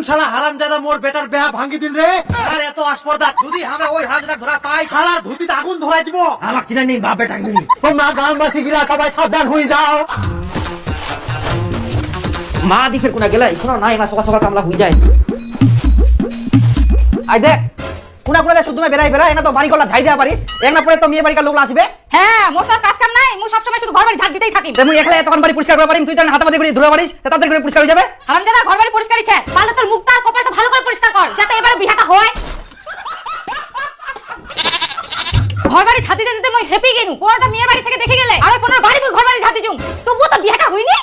শালা হারামজাদা মোর বেটার বেহা ভাঙি দিল রে। আর এত আসপর্দা যদি আমরা ওই হারামজাদা ধরা পাই শালা ধুতিতে আগুন ধরাই দিব। আমাকে চিনা নেই বাপ বেটা নেই। তোমরা গ্রামবাসী গিলা সবাই সাবধান হয়ে যাও। মা দিকের কোনা গেলে এখনো নাই না সকাল সকাল কামলা হয়ে যায়। আই দেখ কোনা কোনা শুধু বেড়াই বেড়াই না তো বাড়ি গলা ঝাই দেওয়া পারিস এক না পরে তো মেয়ে বাড়িকার লোক আসবে। হ্যাঁ মোর তো কাজ কাম নাই, মু সব সময় শুধু ঘর বাড়ি ঝাড় দিতেই থাকি। তুমি একলা তখন বাড়ি পরিষ্কার করে পারিস, তুই তখন হাতামাতি করে ধুলা পারিস তাদের করে পরিষ্কার হয়ে যাবে। হারামজাদা ঘর বাড়ি পরিষ্কার ইচ্ছে পারলে তোর মুখটা আর কপালটা ভালো করে পরিষ্কার কর যাতে এবারে বিহাটা হয়। ঘর বাড়ি ঝাড় দিতে দিতে মই হ্যাপি গেনু, কোনটা মেয়ের বাড়ি থেকে দেখে গেলে আরে কোন বাড়ি ঘর বাড়ি ঝাড় দিজুম তবুও তো বিহাটা হইনি।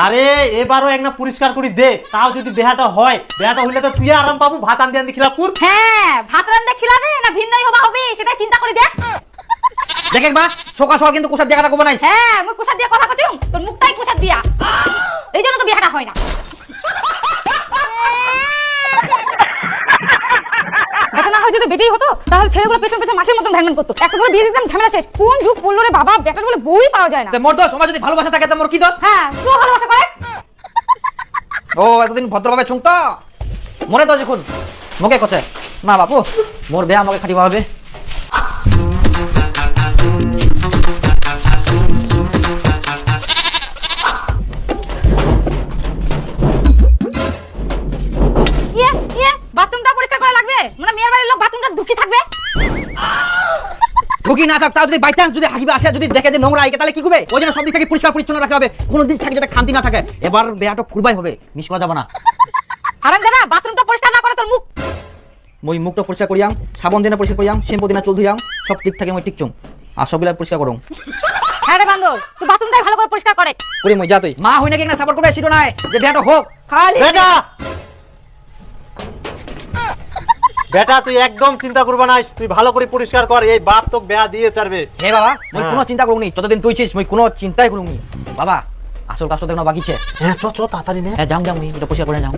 আরে এবারও এক না পরিষ্কার করি দে, তাও যদি বেহাটা হয়, বেহাটা হইলে তো তুই আরাম পাবো ভাত আনতে আনতে খিলাপুর। হ্যাঁ ভাত রান্দা খিলাবে না ভিন্নই হবা হবে সেটা চিন্তা করে দেখ। দেখ একবার সকাল সকাল কিন্তু কুসার জায়গাটা কমে নাই। হ্যাঁ মুই কুসার দিয়া কথা কচুম, তোর মুখটাই কুসার দিয়া, এই জন্য তো বিহাটা হয় না। বেটা না হয় যদি বেটেই হতো তাহলে ছেলেগুলো পেছন পেছন মাছের মতন ভ্যানভ্যান করতো। একটা করে বিয়ে দিতাম ঝামেলা শেষ। কোন যুগ পড়লো রে বাবা, বেটার বলে বউই পাওয়া যায় না। মোর দোষ, আমার যদি ভালোবাসা থাকে তো মোর কি দোষ? হ্যাঁ তুই ভালোবাসা করে। ও এতদিন ভদ্রভাবে ছুঁত মনে তো যখন মুখে কথা না বাপু মোর বেয়া আমাকে খাটিবা হবে। ইয়ে ইয়ে বাথরুমটা পরিষ্কার করা লাগবে, মানে মেয়ের বাড়ির লোক বাথরুমটা ঢুকি থাকবে। ঢুকি না থাক তাও যদি বাই চান্স যদি হাকিবে আসে যদি দেখে যে নোংরা আইকে তাহলে কি করবে? ওই জন্য সব দিক থেকে পরিষ্কার পরিচ্ছন্ন রাখা হবে, কোনো দিক থেকে যাতে খামতি না থাকে। এবার বেয়াটা কুরবাই হবে, মিস করা যাবে না। হারামজাদা বাথরুমটা পরিষ্কার না করে তোর মুখ। মই মুখটা পরিষ্কার করিয়াম, সাবান দিনা পরিষ্কার করিয়াম, শ্যাম্পু দিনা চুল ধুইয়াম, সব দিক থেকে মই টিকচুম আর সবগুলা পরিষ্কার করুম। হ্যাঁ রে বান্দর তুই বাথরুমটাই ভালো করে পরিষ্কার করে। করি মই যা তুই মা হই নাকি না সাপোর্ট করবে সেটা নাই যে বেয়াটা হোক খালি বেটা বেটা তুই একদম চিন্তা করবা না, তুই ভালো করে পরিষ্কার কর, এই বাপ তোকে বেহা দিয়ে ছাড়বে। হে বাবা মই কোনো চিন্তা করুনি, যতদিন তুই ছিস মই কোনো চিন্তাই করুনি বাবা। আসল কাজটা দেখো বাকি আছে। হ্যাঁ চ চ তাড়াতাড়ি নে। হ্যাঁ যাও যাও মই এটা পরিষ্কার করে যাও।